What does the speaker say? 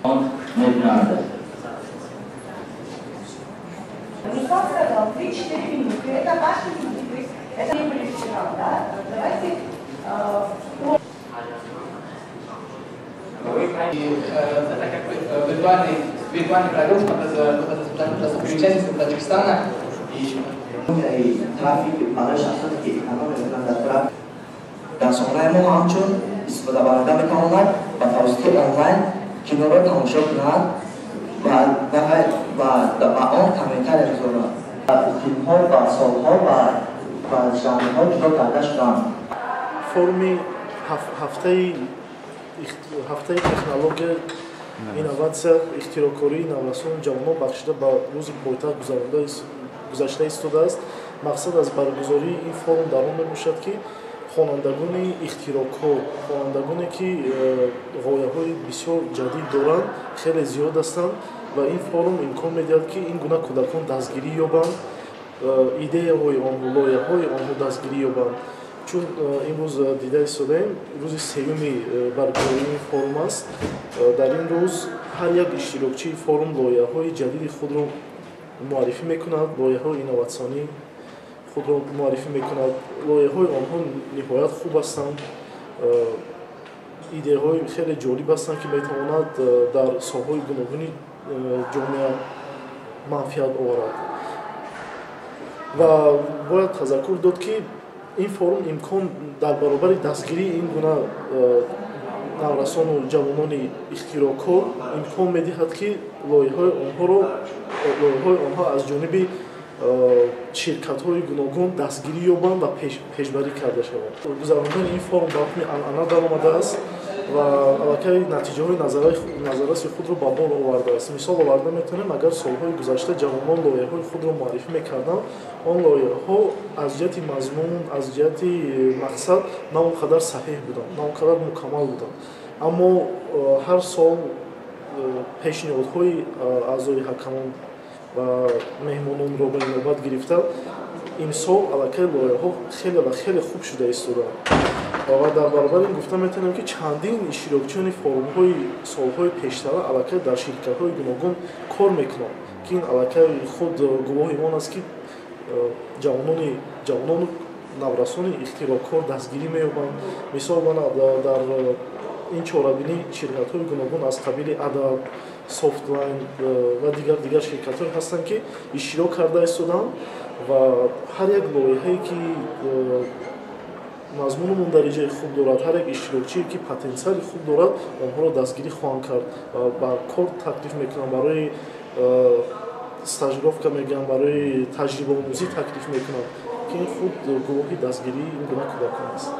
Metinade. Виртуальный прогулки под участием Таджикистана и трафик برای شخصاتی که اقامت می‌کنند در طرف رسانه‌های ما همچون استفاده برنده می‌توانند و توسط آنلاین کینو را تماشا کنند و آن کمتر می‌گذارند. فیلم‌ها و سال‌ها و ژانرها جدا کرده شدند. فرمی هفته تکنولوژی инновация ихтироокории наврасон ҷавонон бахшида ба рӯзи пойтахт гузашта истодааст. Мақсад аз баргузории ин форум дар он мебошад ки хонандагони ихтирокор, хонандагоне ки ғояҳои бисёр ҷадид доранд, хеле зиёд ҳастанд ва ин форум имкон медиҳад ки ин гуна кӯдакон дастгирӣ ёбанд, идеяҳои онҳо, лоиҳаҳои онҳо дастгирӣ ёбанд. Чун имрӯз дида истодаем рӯзи сеюми баргузории ин форум аст. Дар ин рӯз ҳар як иштирокчии форум лоиҳаҳои ҷадиди худро муаррифӣ мекунад, лоиҳаҳои инноватсионӣ худро муаррифӣ мекунад. Лоиҳаҳои онҳо ниҳоят хуб ҳастанд, идеяҳои хеле ҷолиб ҳастанд ки метавонад дар соҳаҳои гуногуни ҷомеа манфиат оварад. Ва бояд тазаккур дод ки ин форум имкон дар баробари дастгирии ин гуна наврасону ҷавонони ихтирокор имкон медиҳад ки лоиҳаҳои онҳо аз ҷониби ширкатҳои гуногун дастгирӣ ёбанд ва пешбарӣ карда шаванд. Гузарондани ин форум ба ҳукми анъана даромадааст ва аллакай натиҷаҳои назараси худро ба бор овардааст. Мисол оварда метавонем, агар солҳои гузашта ҷавонон лоиҳаҳои худро муаррифӣ мекарданд, он лоиҳаҳо аз ҷиҳати мазмун, аз ҷиҳати мақсад на он қадар саҳеҳ буданд, на он қадар мукаммал буданд. Аммо ҳар сол пешниҳодҳои аъзои ҳакамон ва меҳмононро ба инобат гирифта имсол аллакай лоиҳаҳо хеле ва хеле хуб шуда истодаанд. ва дар баробари ин гуфта метавонем ки чандин иштирокчиёни форумҳои солҳои пештара аллакай дар ширкатҳои гуногун кор мекунанд, ки ин аллакай худ гувоҳи он аст ки ҷавонону наврасони ихтирокор дастгирӣ меёбанд. Мисол дар ин чорабинӣ ширкатҳои гуногун аз қабили Adab, Softline ва дигар ширкатҳое ҳастанд ки иштирок карда истоданд ва ҳар як лоиҳае ки мазмуну мундариҷаи хуб дорад, ҳар як иштирокчие ки потенсиали хуб дорад, онҳоро дастгирӣ хоҳанд кард ва ба кор таклиф мекунанд, барои стажировка мегӯянд, барои таҷрибаомӯзӣ таклиф мекунанд, ки ин худ гувоҳи дастгирии ин гуна кӯдакон аст.